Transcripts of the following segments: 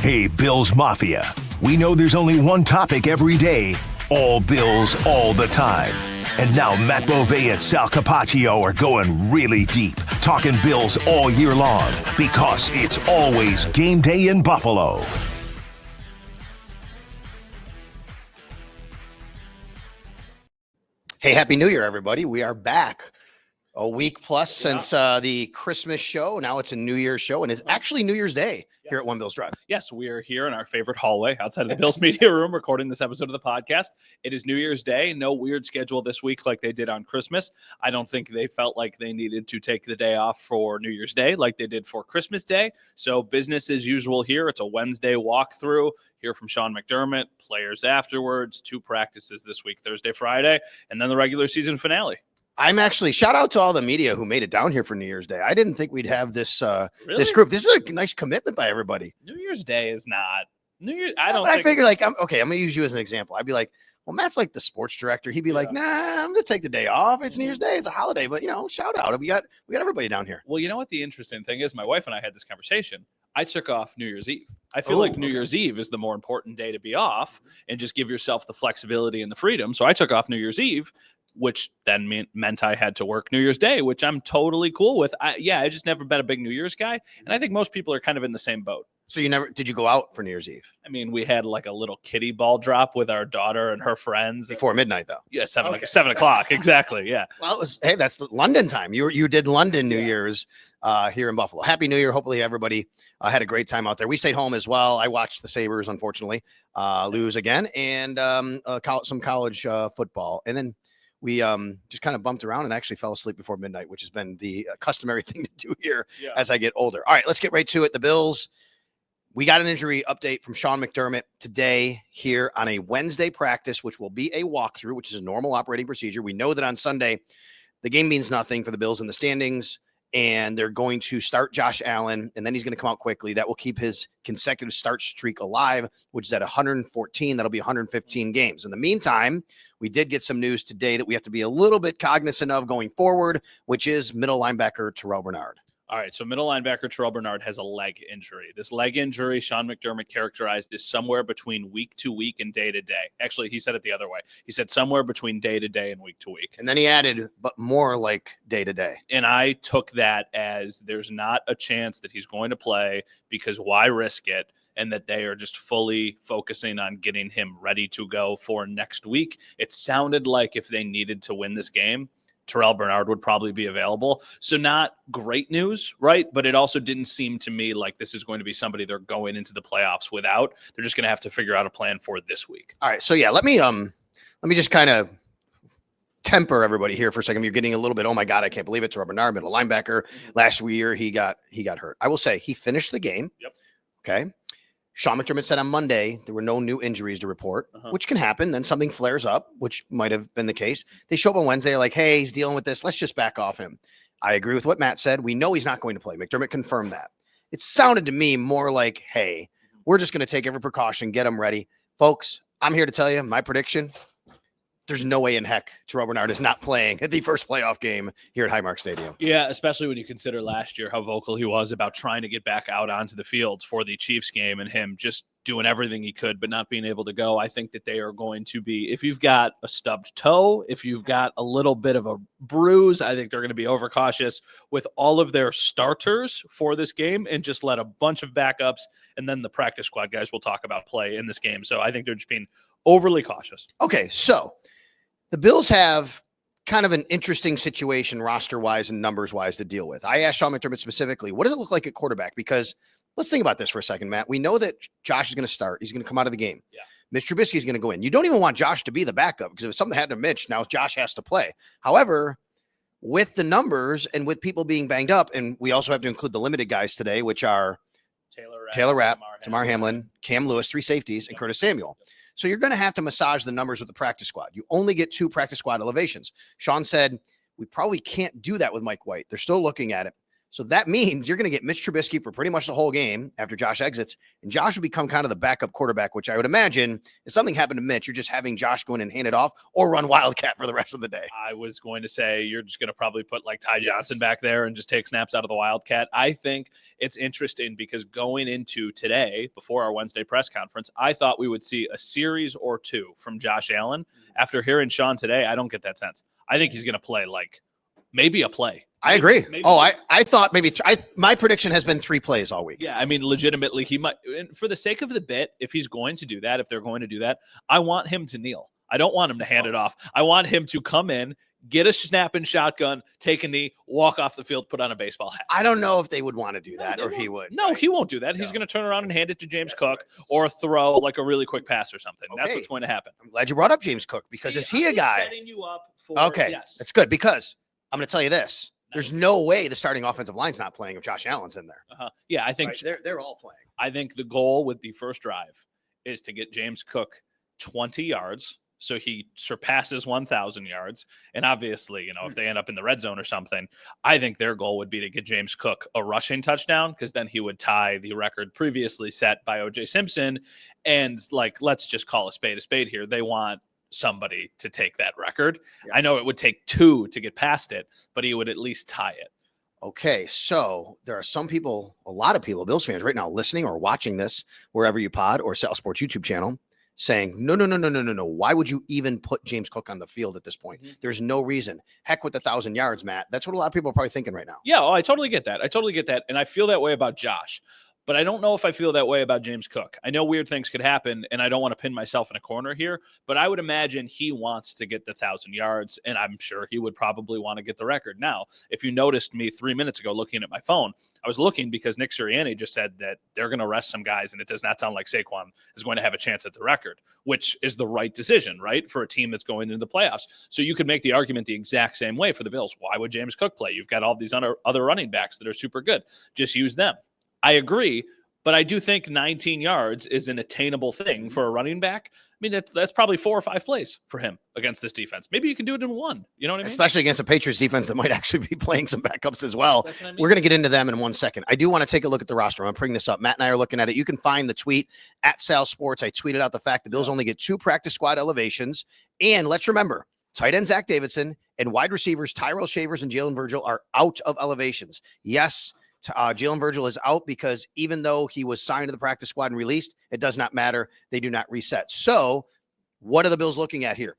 Hey, Bills Mafia. We know there's only one topic every day. All Bills, all the time. And now Matt Bovee and Sal Capaccio are going really deep, talking Bills all year long, because it's always game day in Buffalo. Hey, Happy New Year, everybody. We are back. A week plus since the Christmas show. Now it's a New Year's show, and it's actually New Year's Day here at One Bills Drive. Yes, we are here in our favorite hallway outside of the Bills media room recording this episode of the podcast. It is New Year's Day. No weird schedule this week like they did on Christmas. I don't think they felt like they needed to take the day off for New Year's Day like they did for Christmas Day. So business as usual here. It's a Wednesday walkthrough. Hear from Sean McDermott, players afterwards, 2 practices this week, Thursday, Friday, and then the regular season finale. I'm actually, shout out to all the media who made it down here for New Year's Day. I didn't think we'd have this this group. This is a nice commitment by everybody. New Year's Day is not New Year's. I figured, like, I'm going to use you as an example. I'd be like, well, Matt's like the sports director. He'd be like, nah, I'm going to take the day off. It's New Year's Day. It's a holiday, but shout out. We got everybody down here. Well, you know what the interesting thing is? My wife and I had this conversation. I took off New Year's Eve. I feel like New Year's Eve is the more important day to be off and just give yourself the flexibility and the freedom. So I took off New Year's Eve, which then meant I had to work New Year's Day, which I'm totally cool with. I just never been a big New Year's guy. And I think most people are kind of in the same boat. So did you go out for New Year's Eve? I mean, we had like a little kiddie ball drop with our daughter and her friends. Before midnight, though. Yeah, 7 o'clock. Exactly. Yeah. Well, that's the London time. You did London New Year's here in Buffalo. Happy New Year. Hopefully everybody had a great time out there. We stayed home as well. I watched the Sabres, unfortunately, lose again, and some college football. And then we just kind of bumped around and actually fell asleep before midnight, which has been the customary thing to do here as I get older. All right, let's get right to it. The Bills. We got an injury update from Sean McDermott today here on a Wednesday practice, which will be a walkthrough, which is a normal operating procedure. We know that on Sunday, the game means nothing for the Bills in the standings, and they're going to start Josh Allen, and then he's going to come out quickly. That will keep his consecutive start streak alive, which is at 114. That'll be 115 games. In the meantime, we did get some news today that we have to be a little bit cognizant of going forward, which is middle linebacker Terrell Bernard. All right, so middle linebacker Terrell Bernard has a leg injury. This leg injury, Sean McDermott characterized as somewhere between week to week and day to day. Actually, he said it the other way. He said somewhere between day to day and week to week. And then he added, but more like day to day. And I took that as there's not a chance that he's going to play because why risk it? And that they are just fully focusing on getting him ready to go for next week. It sounded like if they needed to win this game, Terrell Bernard would probably be available. So not great news, right? But it also didn't seem to me like this is going to be somebody they're going into the playoffs without. They're just going to have to figure out a plan for this week. All right. So yeah, let me just kind of temper everybody here for a second. You're getting a little bit, oh my God, I can't believe it. Terrell Bernard, middle linebacker. Last year he got hurt. I will say he finished the game. Yep. Okay. Sean McDermott said on Monday there were no new injuries to report, which can happen. Then something flares up, which might have been the case. They show up on Wednesday like, hey, he's dealing with this. Let's just back off him. I agree with what Matt said. We know he's not going to play. McDermott confirmed that. It sounded to me more like, hey, we're just going to take every precaution, get him ready. Folks, I'm here to tell you my prediction. There's no way in heck Terrell Bernard is not playing at the first playoff game here at Highmark Stadium. Yeah, especially when you consider last year how vocal he was about trying to get back out onto the field for the Chiefs game and him just doing everything he could but not being able to go. I think that they are going to be, if you've got a stubbed toe, if you've got a little bit of a bruise, I think they're going to be overcautious with all of their starters for this game and just let a bunch of backups and then the practice squad guys we'll talk about play in this game. So I think they're just being overly cautious. Okay, so the Bills have kind of an interesting situation roster-wise and numbers-wise to deal with. I asked Sean McDermott specifically, what does it look like at quarterback? Because let's think about this for a second, Matt. We know that Josh is going to start. He's going to come out of the game. Yeah. Mitch Trubisky is going to go in. You don't even want Josh to be the backup because if something happened to Mitch, now Josh has to play. However, with the numbers and with people being banged up, and we also have to include the limited guys today, which are Taylor Rapp, Damar Hamlin, Cam Lewis, 3 safeties, and Curtis Samuel. So you're going to have to massage the numbers with the practice squad. You only get 2 practice squad elevations. Sean said, we probably can't do that with Mike White. They're still looking at it. So that means you're going to get Mitch Trubisky for pretty much the whole game after Josh exits, and Josh will become kind of the backup quarterback, which I would imagine if something happened to Mitch, you're just having Josh go in and hand it off or run Wildcat for the rest of the day. I was going to say you're just going to probably put like Ty Johnson back there and just take snaps out of the Wildcat. I think it's interesting because going into today, before our Wednesday press conference, I thought we would see a series or two from Josh Allen. After hearing Sean today, I don't get that sense. I think he's going to play like maybe a play. I agree. I thought maybe my prediction has been 3 plays all week. Yeah, I mean, legitimately, he might. And for the sake of the bit, if he's going to do that, if they're going to do that, I want him to kneel. I don't want him to hand it off. I want him to come in, get a snap and shotgun, take a knee, walk off the field, put on a baseball hat. I don't know if they would want to do that or he would. No, he won't do that. He's going to turn around and hand it to James Cook or throw like a really quick pass or something. Okay. That's what's going to happen. I'm glad you brought up James Cook because is he a guy? Setting you up for, yes. That's good because I'm going to tell you this. There's no way the starting offensive line's not playing if Josh Allen's in there. Yeah, I think they're all playing. I think the goal with the first drive is to get James Cook 20 yards so he surpasses 1,000 yards. And obviously, if they end up in the red zone or something, I think their goal would be to get James Cook a rushing touchdown because then he would tie the record previously set by O.J. Simpson. And let's just call a spade here. They want somebody to take that record. Yes. I know it would take 2 to get past it, but he would at least tie it. Okay, so there are some people, a lot of people, Bills fans right now listening or watching this wherever you pod or Sal Sports YouTube channel saying, no. Why would you even put James Cook on the field at this point? Mm-hmm. There's no reason. Heck with the 1,000 yards, Matt. That's what a lot of people are probably thinking right now. Yeah, I totally get that. And I feel that way about Josh. But I don't know if I feel that way about James Cook. I know weird things could happen, and I don't want to pin myself in a corner here, but I would imagine he wants to get the 1,000 yards, and I'm sure he would probably want to get the record. Now, if you noticed me 3 minutes ago looking at my phone, I was looking because Nick Sirianni just said that they're going to rest some guys, and it does not sound like Saquon is going to have a chance at the record, which is the right decision, right, for a team that's going into the playoffs. So you could make the argument the exact same way for the Bills. Why would James Cook play? You've got all these other running backs that are super good. Just use them. I agree. But I do think 19 yards is an attainable thing for a running back. I mean, that's probably 4 or 5 plays for him against this defense. Maybe you can do it in 1. You know what I mean? Especially against a Patriots defense that might actually be playing some backups as well. I mean. We're going to get into them in 1 second. I do want to take a look at the roster. I'm bringing this up. Matt and I are looking at it. You can find the tweet at Sal Sports. I tweeted out the fact the Bills only get 2 practice squad elevations. And let's remember, tight end Zach Davidson and wide receivers Tyrell Shavers and Jalen Virgil are out of elevations. Yes, Jalen Virgil is out because even though he was signed to the practice squad and released, it does not matter. They do not reset. So what are the Bills looking at here?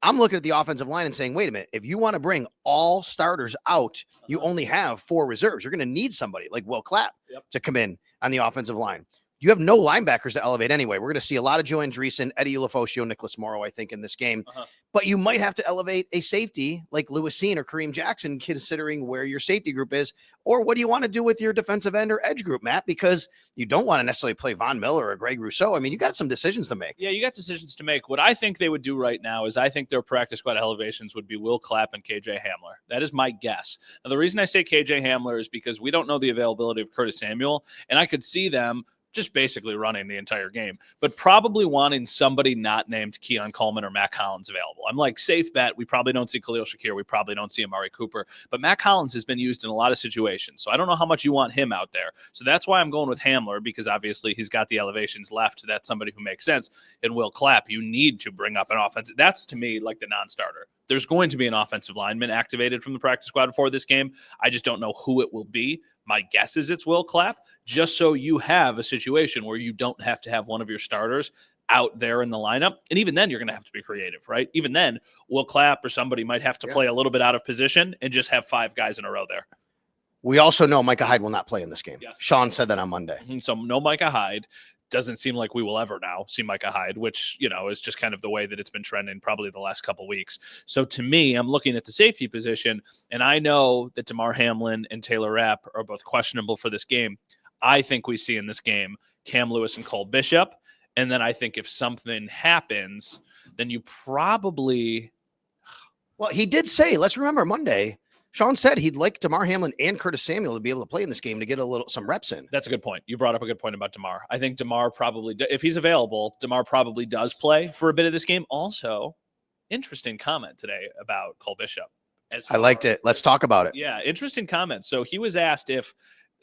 I'm looking at the offensive line and saying, wait a minute, if you want to bring all starters out, you only have 4 reserves. You're going to need somebody like Will Clapp to come in on the offensive line. You have no linebackers to elevate anyway. We're going to see a lot of Joe Andreessen, Eddie Ulofoshio, Nicholas Morrow, I think, in this game. But you might have to elevate a safety like Lewis Seen or Kareem Jackson, considering where your safety group is. Or what do you want to do with your defensive end or edge group, Matt? Because you don't want to necessarily play Von Miller or Greg Rousseau. I mean, you got some decisions to make. Yeah, you got decisions to make. What I think they would do right now is I think their practice squad elevations would be Will Clapp and KJ Hamler. That is my guess. Now, the reason I say KJ Hamler is because we don't know the availability of Curtis Samuel, and I could see them just basically running the entire game, but probably wanting somebody not named Keon Coleman or Matt Collins available. I'm like, safe bet. We probably don't see Khalil Shakir. We probably don't see Amari Cooper, but Matt Collins has been used in a lot of situations. So I don't know how much you want him out there. So that's why I'm going with Hamler, because obviously he's got the elevations left. That's somebody who makes sense. And Will Clapp, you need to bring up an offense. That's to me like the non-starter. There's going to be an offensive lineman activated from the practice squad for this game. I just don't know who it will be. My guess is it's Will Clapp, just so you have a situation where you don't have to have one of your starters out there in the lineup. And even then, you're going to have to be creative, right? Even then, Will Clapp or somebody might have to play a little bit out of position and just have 5 guys in a row there. We also know Micah Hyde will not play in this game. Yes. Sean said that on Monday. So no Micah Hyde. Doesn't seem like we will ever now see Micah Hyde, which, is just kind of the way that it's been trending probably the last couple of weeks. So to me, I'm looking at the safety position, and I know that Damar Hamlin and Taylor Rapp are both questionable for this game. I think we see in this game Cam Lewis and Cole Bishop. And then I think if something happens, then you probably... Well, he did say, let's remember Monday, Sean said he'd like Damar Hamlin and Curtis Samuel to be able to play in this game to get some reps in. That's a good point. You brought up a good point about Damar. I think Damar probably, if he's available, Damar probably does play for a bit of this game. Also, interesting comment today about Cole Bishop. I liked it. Let's talk about it. Yeah, interesting comment. So he was asked if,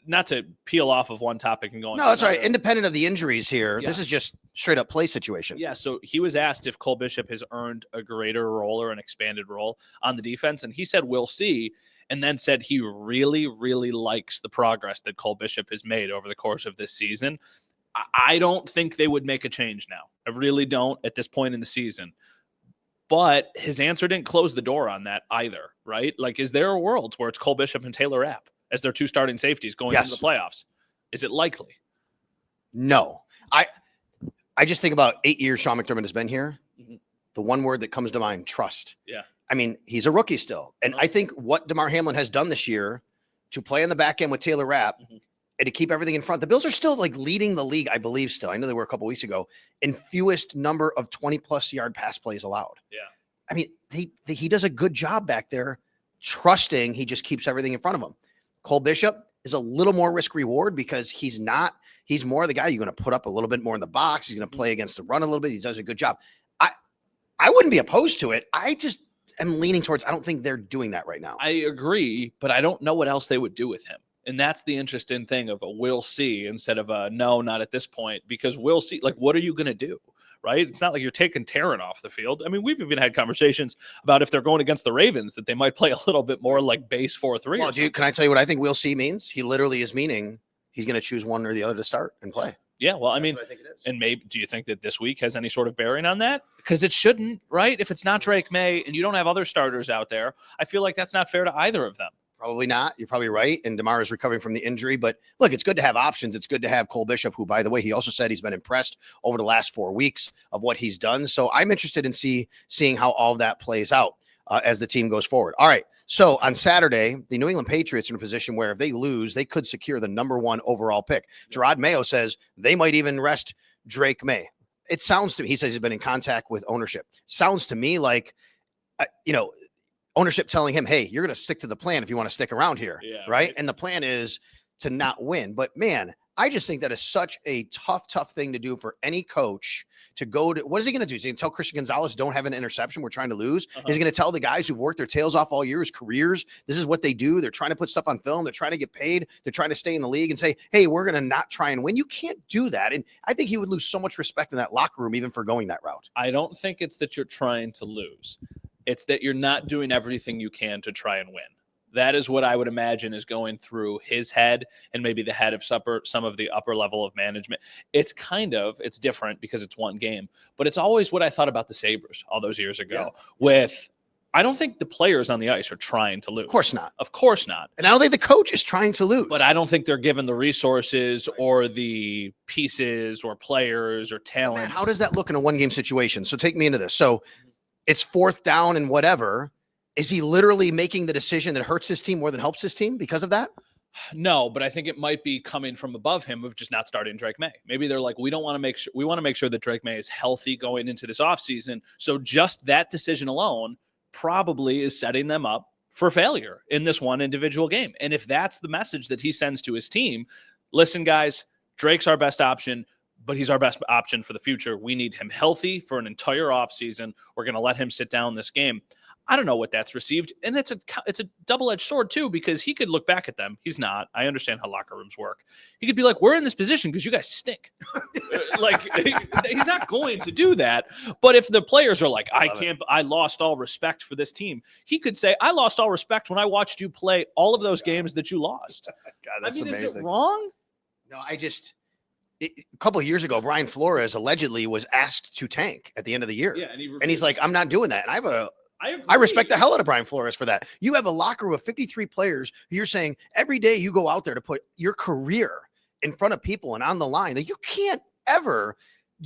not to peel off of one topic and go on. No, that's all right. Independent of the injuries here, Yeah. this is just straight up play situation. Yeah, so he was asked if Cole Bishop has earned a greater role or an expanded role on the defense, and he said, we'll see, and then said he really, really likes the progress that Cole Bishop has made over the course of this season. I don't think they would make a change now. I really don't at this point in the season. But his answer didn't close the door on that either, right? Like, is there a world where it's Cole Bishop and Taylor Rapp as their two starting safeties going into the playoffs? Is it likely? No. I just think about 8 years Sean McDermott has been here. Mm-hmm. The one word that comes to mind, trust. Yeah. I mean, he's a rookie still. And I think what DeMar Hamlin has done this year to play on the back end with Taylor Rapp and to keep everything in front, the Bills are still like leading the league, I believe still. I know they were a couple weeks ago, in fewest number of 20-plus yard pass plays allowed. Yeah. I mean, he does a good job back there, trusting he just keeps everything in front of him. Cole Bishop is a little more risk reward because he's more the guy you're going to put up a little bit more in the box. He's going to play against the run a little bit. He does a good job. I wouldn't be opposed to it. I just am leaning towards, I don't think they're doing that right now. I agree, but I don't know what else they would do with him. And that's the interesting thing of a we'll see instead of a no, not at this point, because we'll see. Like, what are you going to do? Right? It's not like you're taking Taryn off the field. I mean, we've even had conversations about if they're going against the Ravens that they might play a little bit more like base 4-3. Well, can I tell you what I think we'll see means? He literally is meaning he's going to choose one or the other to start and play. Yeah, well, I mean, I think it is. And maybe, do you think that this week has any sort of bearing on that? Because it shouldn't, right? If it's not Drake May and you don't have other starters out there, I feel like that's not fair to either of them. Probably not. You're probably right. And DeMar is recovering from the injury. But look, it's good to have options. It's good to have Cole Bishop, who, by the way, he also said he's been impressed over the last 4 weeks of what he's done. So I'm interested in seeing how all of that plays out as the team goes forward. All right. So on Saturday, the New England Patriots are in a position where if they lose, they could secure the #1 overall pick. Gerard Mayo says they might even rest Drake May. It sounds to me, he says he's been in contact with ownership. Sounds to me like, ownership telling him, hey, you're going to stick to the plan if you want to stick around here. Yeah, right. And the plan is to not win. But man, I just think that is such a tough thing to do for any coach to go to. What is he going to do? Is he going to tell Christian Gonzalez, don't have an interception, we're trying to lose? Is he going to tell the guys who've worked their tails off all year, his careers, this is what they do? They're trying to put stuff on film. They're trying to get paid. They're trying to stay in the league and say, hey, we're going to not try and win. You can't do that. And I think he would lose so much respect in that locker room, even for going that route. I don't think it's that you're trying to lose. It's that you're not doing everything you can to try and win. That is what I would imagine is going through his head and maybe the head of some of the upper level of management. It's different because it's one game, but it's always what I thought about the Sabres all those years ago I don't think the players on the ice are trying to lose. Of course not. Of course not. And I don't think the coach is trying to lose. But I don't think they're given the resources or the pieces or players or talent. Man, how does that look in a one-game situation? So take me into this. So it's 4th down and whatever. Is he literally making the decision that hurts his team more than helps his team because of that? No, but I think it might be coming from above him of just not starting Drake May. Maybe they're like, we want to make sure that Drake May is healthy going into this offseason. So just that decision alone probably is setting them up for failure in this one individual game. And if that's the message that he sends to his team, listen, guys, Drake's our best option, but he's our best option for the future. We need him healthy for an entire offseason. We're going to let him sit down this game. I don't know what that's received. And it's a double-edged sword too, because he could look back at them. He's not. I understand how locker rooms work. He could be like, we're in this position because you guys stink. He's not going to do that. But if the players are like, I lost all respect for this team. He could say, I lost all respect when I watched you play all of those games that you lost. God, that's amazing. Is it wrong? No, a couple of years ago, Brian Flores allegedly was asked to tank at the end of the year. Yeah, and he's like, I'm not doing that. And I respect the hell out of Brian Flores for that. You have a locker room of 53 players who you're saying every day you go out there to put your career in front of people and on the line, that you can't ever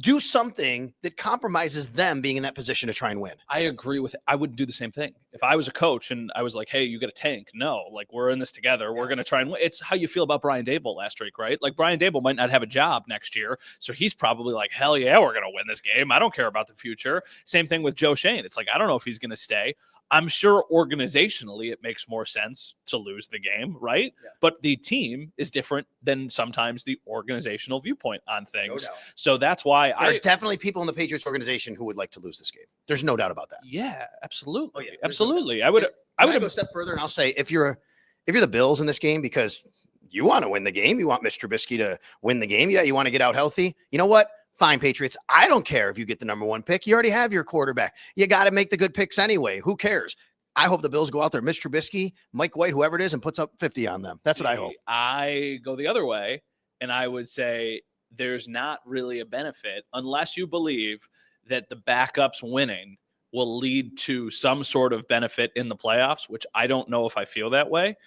do something that compromises them being in that position to try and win. I agree with it. I would do the same thing. If I was a coach and I was like, hey, you got a tank. No, like, we're in this together. We're going to try and win. It's how you feel about Brian Daboll last week, right? Like, Brian Daboll might not have a job next year. So he's probably like, hell yeah, we're going to win this game. I don't care about the future. Same thing with Joe Shane. It's like, I don't know if he's going to stay. I'm sure organizationally it makes more sense to lose the game, right? Yeah. But the team is different than sometimes the organizational viewpoint on No things. doubt. So that's why There are definitely people in the Patriots organization who would like to lose this game. There's no doubt about that. yeah, absolutely. Oh, yeah, there's no Absolutely. doubt. I would go a step further and I'll say if you're the Bills in this game because you want to win the game, you want Mr. Trubisky to win the game, yeah, you want to get out healthy. You know what? Fine, Patriots. I don't care if you get the number 1 pick. You already have your quarterback. You got to make the good picks anyway. Who cares? I hope the Bills go out there, Mr. Trubisky, Mike White, whoever it is, and puts up 50 on them. That's what I hope. I go the other way, and I would say there's not really a benefit unless you believe that the backups winning will lead to some sort of benefit in the playoffs, which I don't know if I feel that way.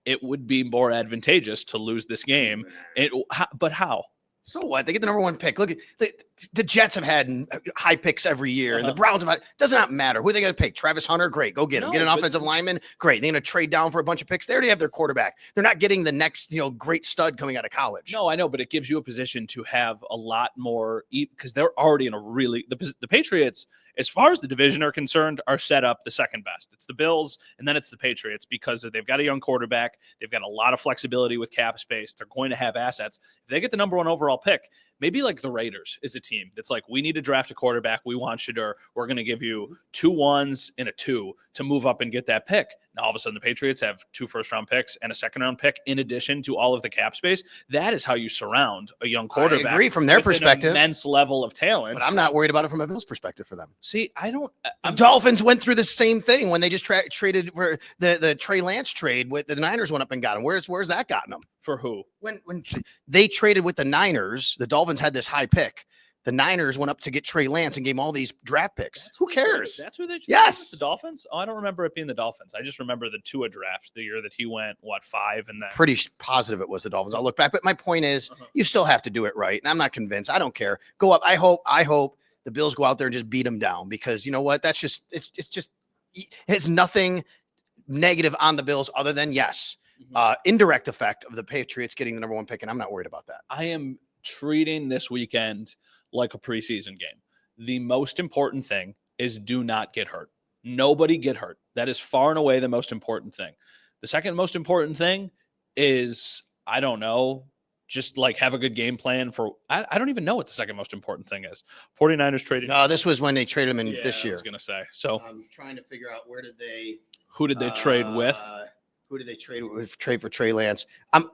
It would be more advantageous to lose this game. But how? So what? They get the number 1 pick. Look at the Jets have had high picks every year, and the Browns have had. Does not matter who are they going to pick. Travis Hunter, great, go get him. Get an offensive lineman, great. They're going to trade down for a bunch of picks. They already have their quarterback. They're not getting the next, great stud coming out of college. No, I know, but it gives you a position to have a lot more because they're already in a really the Patriots. As far as the division are concerned, are set up the second best. It's the Bills, and then it's the Patriots because they've got a young quarterback. They've got a lot of flexibility with cap space. They're going to have assets. If they get the number 1 overall pick, maybe like the Raiders is a team that's like, we need to draft a quarterback. We want Shedeur. We're going to give you 2 1s and a 2 to move up and get that pick. Now, all of a sudden, the Patriots have 2 first-round picks and a second-round pick in addition to all of the cap space. That is how you surround a young quarterback. I agree from their perspective. An immense level of talent. But I'm not worried about it from a Bills perspective for them. See, The Dolphins went through the same thing when they just traded for the Trey Lance trade with the Niners went up and got him. Where's that gotten them? For who? When they traded with the Niners, the Dolphins had this high pick. The Niners went up to get Trey Lance and gave him all these draft picks. Who cares? That's who they traded. Yes. The Dolphins? Oh, I don't remember it being the Dolphins. I just remember the Tua draft the year that he went, 5 and then. Pretty positive it was the Dolphins. I'll look back. But my point is, you still have to do it right. And I'm not convinced. I don't care. Go up. I hope the Bills go out there and just beat them down because you know what? That's just, it's just, it has nothing negative on the Bills other than indirect effect of the Patriots getting the number 1 pick. And I'm not worried about that. I am treating this weekend like a preseason game. The most important thing is do not get hurt. Nobody get hurt. That is far and away the most important thing. The second most important thing is, I don't know, just like have a good game plan for, I don't even know what the second most important thing is. 49ers traded. No, this was when they traded him in this year. I was going to say. So I'm trying to figure out who did they trade with? Who did they trade with? Trade for Trey Lance.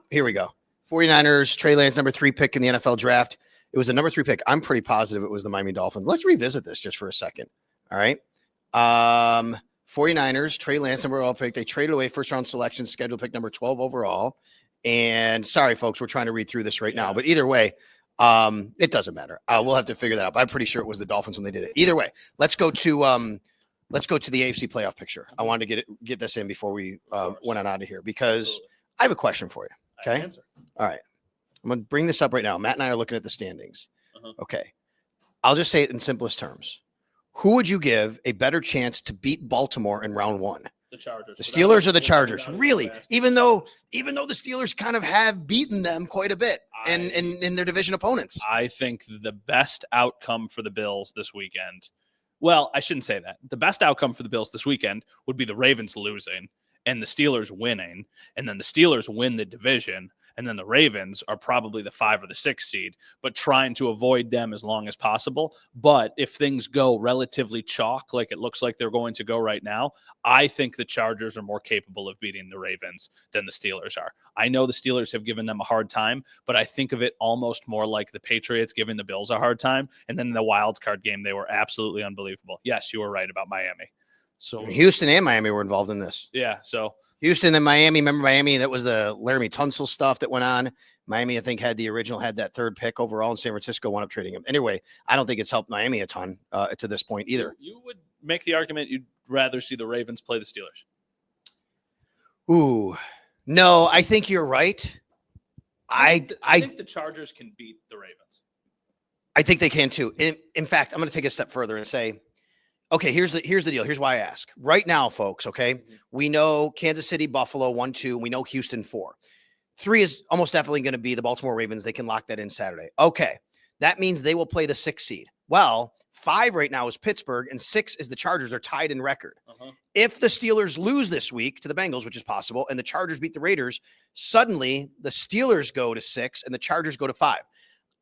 Here we go. 49ers, Trey Lance, number 3 pick in the NFL draft. It was the number 3 pick. I'm pretty positive it was the Miami Dolphins. Let's revisit this just for a second. All right. 49ers, Trey Lance, number 1 pick. They traded away first round selection, scheduled pick number 12 overall. And sorry, folks, we're trying to read through this right now. But either way, it doesn't matter. We'll have to figure that out. But I'm pretty sure it was the Dolphins when they did it. Either way, let's go to the AFC playoff picture. I wanted to get this in before we went on out of here because I have a question for you. Okay. All right. I'm going to bring this up right now. Matt and I are looking at the standings. Okay. I'll just say it in simplest terms. Who would you give a better chance to beat Baltimore in round 1? The Chargers. The Steelers or the Chargers? Really? Even though the Steelers kind of have beaten them quite a bit in their division opponents. I think the best outcome for the Bills this weekend. Well, I shouldn't say that. The best outcome for the Bills this weekend would be the Ravens losing and the Steelers winning, and then the Steelers win the division. And then the Ravens are probably the 5 or the 6 seed, but trying to avoid them as long as possible. But if things go relatively chalk, like it looks like they're going to go right now, I think the Chargers are more capable of beating the Ravens than the Steelers are. I know the Steelers have given them a hard time, but I think of it almost more like the Patriots giving the Bills a hard time. And then in the wild card game, they were absolutely unbelievable. Yes, you were right about Miami. So Houston and Miami were involved in this. Yeah. So Houston and Miami. Remember Miami? That was the Laramie Tunsil stuff that went on. Miami, I think, had that 3rd pick overall, and San Francisco wound up trading him. Anyway, I don't think it's helped Miami a ton to this point either. You would make the argument you'd rather see the Ravens play the Steelers. Ooh, no, I think you're right. I think the Chargers can beat the Ravens. I think they can too. In fact, I'm going to take a step further and say, okay, here's the deal. Here's why I ask. Right now, folks, okay, we know Kansas City, Buffalo, 1-2. We know Houston, 4. 3 is almost definitely going to be the Baltimore Ravens. They can lock that in Saturday. Okay, that means they will play the 6th seed. Well, 5 right now is Pittsburgh, and 6 is the Chargers. They're tied in record. If the Steelers lose this week to the Bengals, which is possible, and the Chargers beat the Raiders, suddenly the Steelers go to 6 and the Chargers go to 5.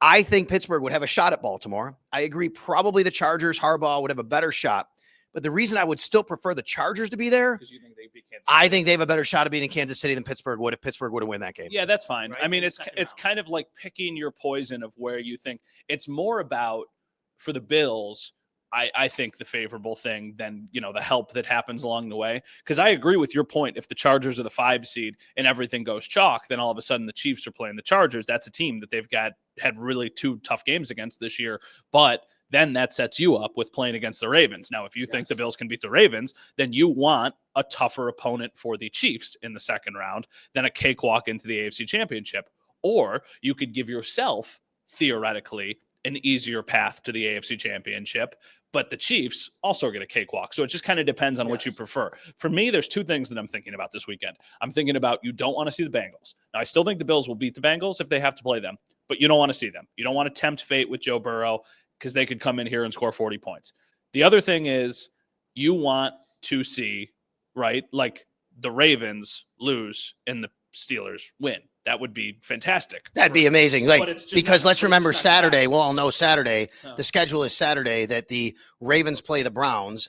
I think Pittsburgh would have a shot at Baltimore. I agree. Probably the Chargers, Harbaugh would have a better shot. But the reason I would still prefer the Chargers to be there, You think they beat Kansas City? I think they have a better shot of beating Kansas City than Pittsburgh would if Pittsburgh would have won that game. Yeah, that's fine. Right? I mean, it's kind of like picking your poison of where you think. It's more about, for the Bills, I think the favorable thing than, the help that happens along the way. Because I agree with your point. If the Chargers are the 5 seed and everything goes chalk, then all of a sudden the Chiefs are playing the Chargers. That's a team that they've had really 2 tough games against this year. But then that sets you up with playing against the Ravens. Now, if you think the Bills can beat the Ravens, then you want a tougher opponent for the Chiefs in the second round than a cakewalk into the AFC Championship. Or you could give yourself, theoretically, an easier path to the AFC Championship, but the Chiefs also get a cakewalk. So it just kind of depends on what you prefer. For me, there's 2 things that I'm thinking about this weekend. I'm thinking about, you don't want to see the Bengals. Now, I still think the Bills will beat the Bengals if they have to play them, but you don't want to see them. You don't want to tempt fate with Joe Burrow because they could come in here and score 40 points. The other thing is, you want to see, right, like the Ravens lose and the Steelers win. That would be fantastic. That'd be amazing. Because let's remember Saturday. We'll all know Saturday. The schedule is Saturday that the Ravens play the Browns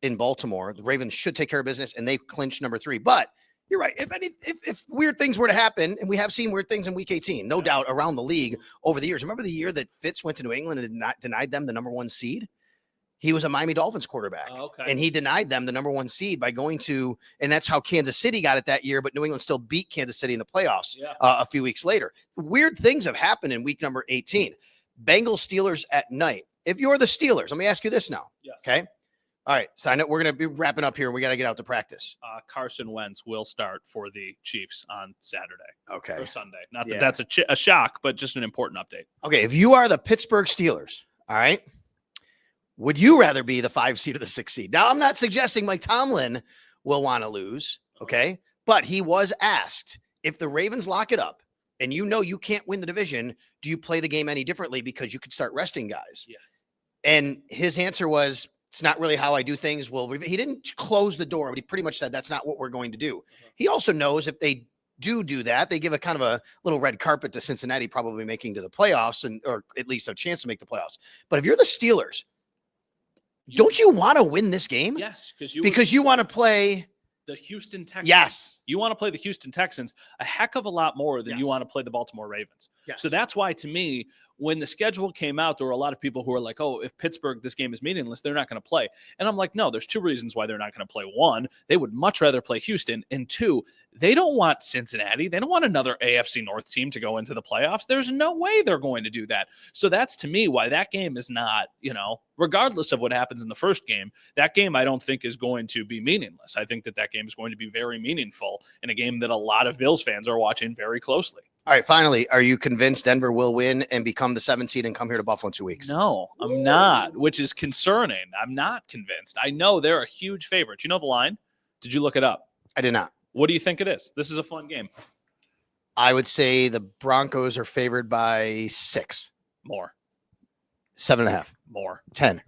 in Baltimore. The Ravens should take care of business, and they clinch number 3. But you're right. If weird things were to happen, and we have seen weird things in Week 18, no doubt, around the league over the years. Remember the year that Fitz went to New England and denied them the number 1 seed? He was a Miami Dolphins quarterback, and he denied them the number 1 seed by going to, and that's how Kansas City got it that year, but New England still beat Kansas City in the playoffs a few weeks later. Weird things have happened in week number 18. Bengals Steelers at night. If you're the Steelers, let me ask you this now. Okay. All right. So I know we're going to be wrapping up here. We got to get out to practice. Carson Wentz will start for the Chiefs on Saturday. Okay. Or Sunday. Not that that's a shock, but just an important update. Okay. If you are the Pittsburgh Steelers, all right, would you rather be the 5 seed or the 6 seed? Now, I'm not suggesting Mike Tomlin will want to lose, okay? But he was asked, if the Ravens lock it up and you can't win the division, do you play the game any differently because you could start resting guys? Yes. And his answer was, it's not really how I do things. Well, he didn't close the door, but he pretty much said that's not what we're going to do. He also knows if they do that, they give a kind of a little red carpet to Cincinnati probably making to the playoffs, or at least a chance to make the playoffs. But if you're the Steelers, don't you want to win this game? Yes, because you want to play the Houston Texans. Yes. You want to play the Houston Texans a heck of a lot more than you want to play the Baltimore Ravens. Yes. So that's why, to me, when the schedule came out, there were a lot of people who were like, oh, if Pittsburgh, this game is meaningless, they're not going to play. And I'm like, no, there's 2 reasons why they're not going to play. 1, they would much rather play Houston. And 2, they don't want Cincinnati. They don't want another AFC North team to go into the playoffs. There's no way they're going to do that. So that's, to me, why that game is not, regardless of what happens in the first game, that game I don't think is going to be meaningless. I think that game is going to be very meaningful in a game that a lot of Bills fans are watching very closely. All right, finally, are you convinced Denver will win and become the 7th seed and come here to Buffalo in 2 weeks? No, I'm not, which is concerning. I'm not convinced. I know they're a huge favorite. You know the line? Did you look it up? I did not. What do you think it is? This is a fun game. I would say the Broncos are favored by 6. More. 7.5. More. 10.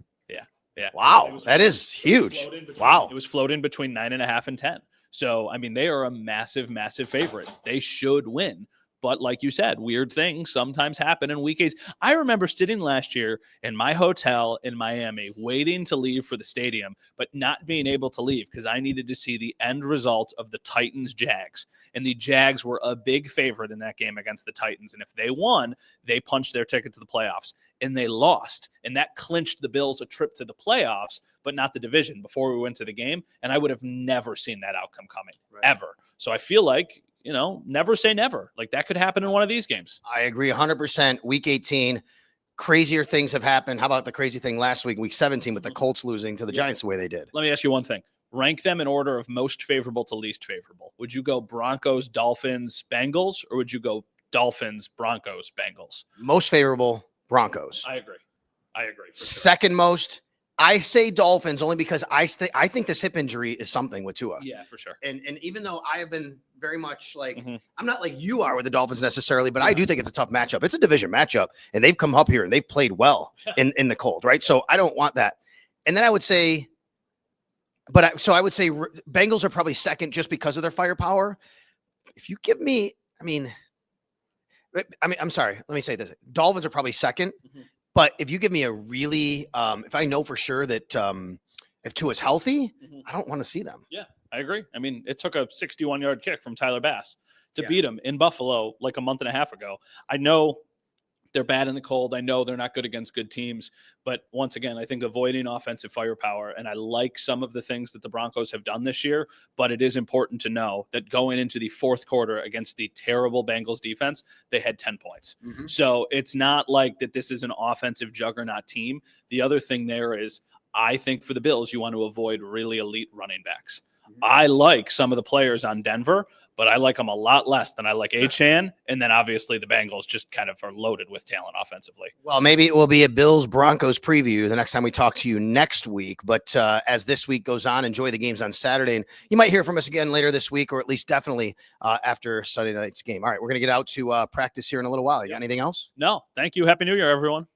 Yeah. Wow, that is huge. Wow. It was floating between 9.5 and 10. So, I mean, they are a massive, massive favorite. They should win. But like you said, weird things sometimes happen in week 8. I remember sitting last year in my hotel in Miami, waiting to leave for the stadium, but not being able to leave because I needed to see the end result of the Titans-Jags. And the Jags were a big favorite in that game against the Titans. And if they won, they punched their ticket to the playoffs. And they lost. And that clinched the Bills a trip to the playoffs, but not the division before we went to the game. And I would have never seen that outcome coming, ever. So I feel like, never say never. Like that could happen in one of these games. I agree 100%. Week 18, crazier things have happened. How about the crazy thing last week, week 17, with the Colts losing to the Giants the way they did? Let me ask you one thing. Rank them in order of most favorable to least favorable. Would you go Broncos, Dolphins, Bengals, or would you go Dolphins, Broncos, Bengals? Most favorable, Broncos. I agree. For sure. Second most, I say Dolphins only because I think this hip injury is something with Tua. Yeah, for sure. And even though I have been very much like Mhm. I'm not like you are with the Dolphins necessarily, but I do think it's a tough matchup. It's a division matchup, and they've come up here and they've played well in the cold, right? So I don't want that. And then I would say, I would say Bengals are probably second just because of their firepower. If you give me, I'm sorry. Let me say this: Dolphins are probably second, but if you give me a really, if I know for sure that if Tua's healthy, I don't want to see them. Yeah, I agree. I mean, it took a 61-yard kick from Tyler Bass to beat him in Buffalo like a month and a half ago. I know they're bad in the cold. I know they're not good against good teams. But once again, I think avoiding offensive firepower, and I like some of the things that the Broncos have done this year, but it is important to know that going into the fourth quarter against the terrible Bengals defense, they had 10 points. So it's not like that this is an offensive juggernaut team. The other thing there is, I think for the Bills, you want to avoid really elite running backs. I like some of the players on Denver, but I like them a lot less than I like Achane. And then obviously the Bengals just kind of are loaded with talent offensively. Well, maybe it will be a Bills Broncos preview the next time we talk to you next week. But as this week goes on, enjoy the games on Saturday. And you might hear from us again later this week, or at least definitely after Sunday night's game. All right, we're going to get out to practice here in a little while. You got anything else? No, thank you. Happy New Year, everyone.